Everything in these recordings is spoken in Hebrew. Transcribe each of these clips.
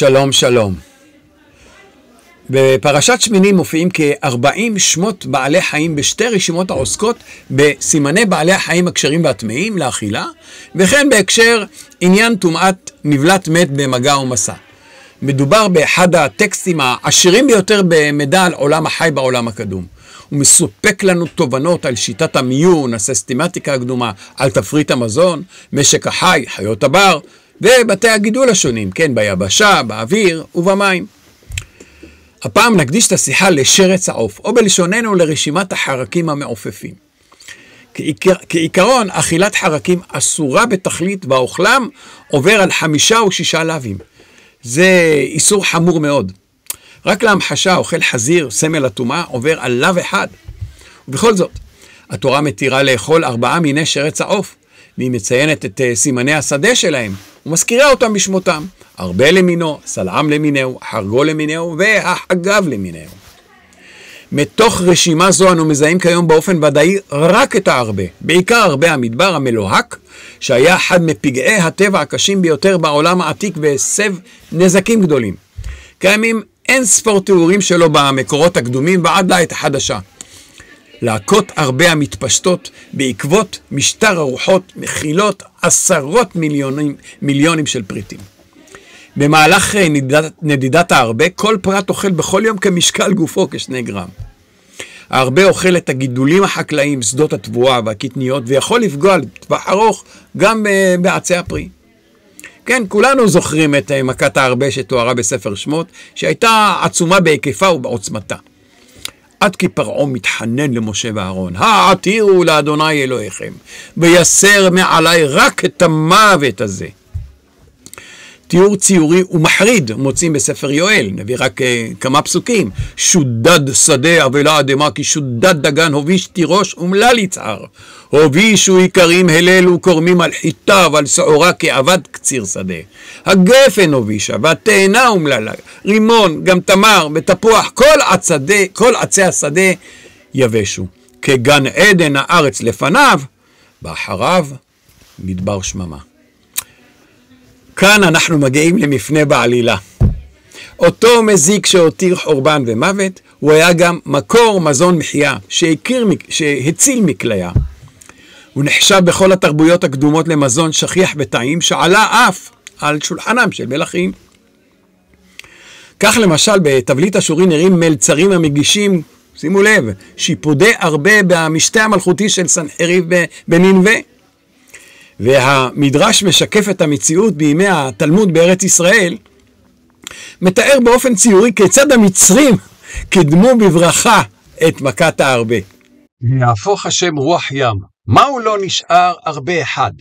שלום שלום. בפרשת שמיני מופיעים כ-40 שמות בעלי חיים בשתי רשימות העוסקות בסימני בעלי החיים הקשרים והטמאים לאכילה, וכן בהקשר עניין טומאת נבלת מת במגע ומסע. מדובר באחד הטקסטים העשירים ביותר במידע על עולם החי בעולם הקדום. הוא מסופק לנו תובנות על שיטת המיון, הסיסטמטיקה הקדומה, על תפריט המזון, משק החי, חיות הבר, ובתי הגידול השונים, כן, ביבשה, באוויר ובמים. הפעם נקדיש את השיחה לשרץ העוף, או בלשוננו לרשימת החרקים המעופפים. כעיקרון, אכילת חרקים אסורה בתכלית, והאוכלם עובר על 5 או 6 לאווים. זה איסור חמור מאוד. רק להמחשה, אוכל חזיר, סמל הטומאה, עובר על לאו אחד. ובכל זאת, התורה מתירה לאכול 4 מיני שרץ העוף, והיא מציינת את סימני השדה שלהם, ומזכירה אותם בשמותם. הרבה למינו, סלעם למינהו, חרגו למינהו, והחגב למינהו. מתוך רשימה זו אנו מזהים כיום באופן ודאי רק את הרבה, בעיקר הרבה המדבר המלוהק, שהיה אחד מפגעי הטבע הקשים ביותר בעולם העתיק והסב נזקים גדולים. קיימים אין ספור תיאורים שלו במקורות הקדומים ועד לעת החדשה. להקות הרבה המתפשטות בעקבות משטר הרוחות מכילות עשרות מיליונים של פריטים. במהלך נדידת ההרבה, כל פרט אוכל בכל יום כמשקל גופו כ2 גרם. ההרבה אוכל את הגידולים החקלאיים, שדות התבואה והקטניות, ויכול לפגוע לטווח ארוך גם בעצי הפרי. כן, כולנו זוכרים את מכת ההרבה שתוארה בספר שמות, שהייתה עצומה בהיקפה ובעוצמתה. עד כי פרעה מתחנן למשה ואהרון, העתירו לאדוני אלוהיכם, ויסר מעלי רק את המוות הזה. תיאור ציורי ומחריד מוצאים בספר יואל, נביא רק כמה פסוקים. שודד שדה אבלה אדמה, כי שודד דגן, הוביש תירוש ומלל יצער. הובישו עיקרים הלל וקורמים על חיטה ועל שעורה כעבד קציר שדה. הגפן הובישה והתאנה ומללה, רימון, גם תמר ותפוח, כל עצי השדה יבשו. כגן עדן הארץ לפניו, ואחריו מדבר שממה. כאן אנחנו מגיעים למפנה בעלילה. אותו מזיק שהותיר חורבן ומוות, הוא היה גם מקור מזון מחיה, שהציל מכליה. הוא נחשב בכל התרבויות הקדומות למזון שכיח וטעים, שעלה אף על שולחנם של מלכים. כך למשל בתבליט אשורי נראים מלצרים המגישים, שימו לב, שיפודי הרבה במשתה המלכותי של סנחריב בנינווה. והמדרש משקף את המציאות בימי התלמוד בארץ ישראל, מתאר באופן ציורי כיצד המצרים קדמו בברכה את מכת ההרבה. יהפוך השם רוח ים, מהו לא נשאר הרבה אחד?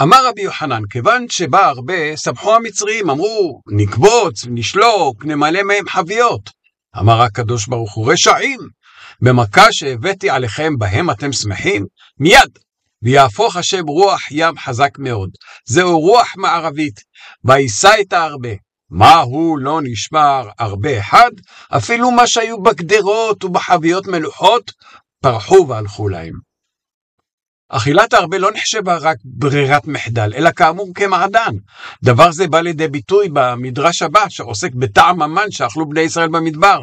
אמר רבי יוחנן, כיוון שבא הרבה, סמכו המצרים, אמרו, נקבוץ, נשלוק, נמלא מהם חביות. אמר הקדוש ברוך הוא, רשעים, במכה שהבאתי עליכם בהם אתם שמחים? מיד. ויהפוך השם רוח ים חזק מאוד. זהו רוח מערבית, וישא את ההרבה. מהו לא נשמר הרבה אחד? אפילו מה שהיו בגדרות ובחביות מלוכות, פרחו והלכו להם. אכילת ההרבה לא נחשבה רק ברירת מחדל, אלא כאמור כמעדן. דבר זה בא לידי ביטוי במדרש הבא, שעוסק בטעם המן שאכלו בני ישראל במדבר.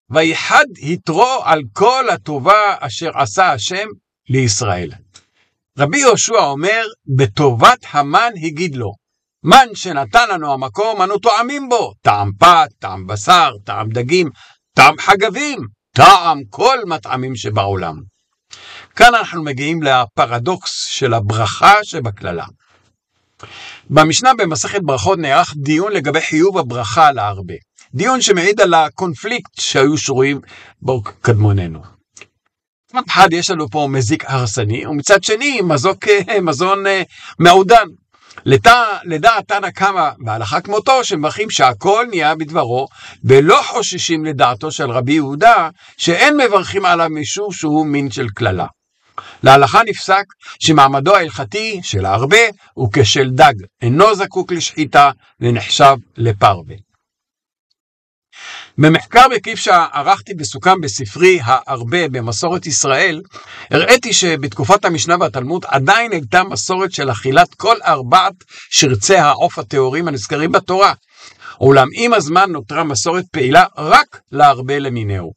ויחד יתרו על כל הטובה אשר עשה השם לישראל. רבי יהושע אומר, בטובת המן הגיד לו, מן שנתן לנו המקום, אנו טועמים בו, טעם פת, טעם בשר, טעם דגים, טעם חגבים, טעם כל מטעמים שבעולם. כאן אנחנו מגיעים לפרדוקס של הברכה שבכללה. במשנה במסכת ברכות נערך דיון לגבי חיוב הברכה על ההרבה. דיון שמעיד על הקונפליקט שהיו שרויים בו קדמוננו. מצד אחד יש לנו פה מזיק הרסני, ומצד שני מזון מעודן. לדעת תנא קמא והלכה כמותו, שמברכים שהכל נהיה בדברו, ולא חוששים לדעתו של רבי יהודה, שאין מברכים עליו משום שהוא מין של כללה. להלכה נפסק שמעמדו ההלכתי של ההרבה הוא כשל דג, אינו זקוק לשחיטה ונחשב לפרווה. במחקר מקיף שערכתי וסוכם בספרי הרבה במסורת ישראל, הראיתי שבתקופת המשנה והתלמוד עדיין הייתה מסורת של אכילת כל 4 שרצי העוף הטהורים הנזכרים בתורה. אולם עם הזמן נותרה מסורת פעילה רק להרבה למיניהו.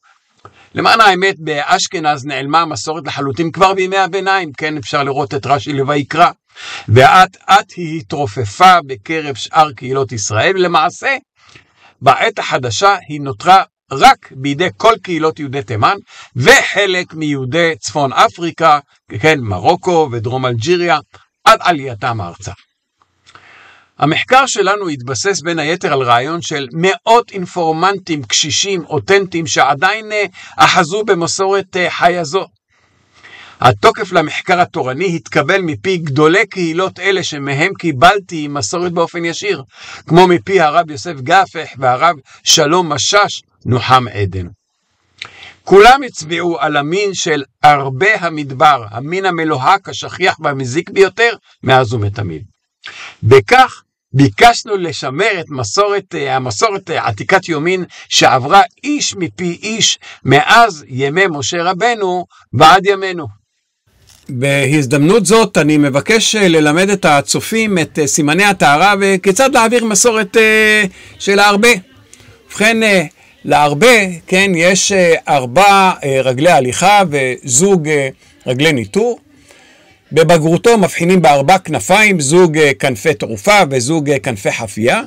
למען האמת, באשכנז נעלמה המסורת לחלוטין כבר בימי הביניים, כן, אפשר לראות את רש"י לויקרא, ואט היא התרופפה בקרב שאר קהילות ישראל, ולמעשה בעת החדשה היא נותרה רק בידי כל קהילות יהודי תימן, וחלק מיהודי צפון אפריקה, כן, מרוקו ודרום אלג'יריה, עד עלייתם ארצה. המחקר שלנו התבסס בין היתר על רעיון של מאות אינפורמנטים קשישים אותנטיים שעדיין אחזו במסורת חיה זו. התוקף למחקר התורני התקבל מפי גדולי קהילות אלה שמהם קיבלתי מסורת באופן ישיר, כמו מפי הרב יוסף גפח והרב שלום משש נוחם עדן. כולם הצביעו על המין של הרבה המדבר, המין המלוהק, השכיח והמזיק ביותר מאז ומתמיד. בכך ביקשנו לשמר את המסורת עתיקת יומין שעברה איש מפי איש מאז ימי משה רבנו ועד ימינו. בהזדמנות זאת אני מבקש ללמד את הצופים את סימני הטהרה וכיצד להעביר מסורת של הרבה. ובכן, להרבה, כן, יש 4 רגלי הליכה וזוג רגלי ניטור. בבגרותו מבחינים ב4 כנפיים, זוג כנפי תעופה וזוג כנפי חפייה.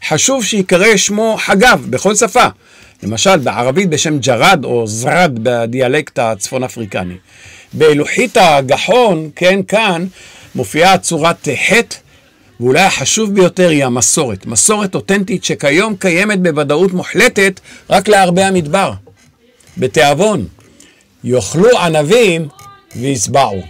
חשוב שיקרא שמו חגב בכל שפה. למשל בערבית בשם ג'רד או זרד בדיאלקט הצפון אפריקני. בלוחית הגחון, כן, כאן מופיעה צורת חטא, ואולי החשוב ביותר היא המסורת. מסורת אותנטית שכיום קיימת בוודאות מוחלטת רק להרבה המדבר. בתיאבון, יאכלו ענבים ויסבעו.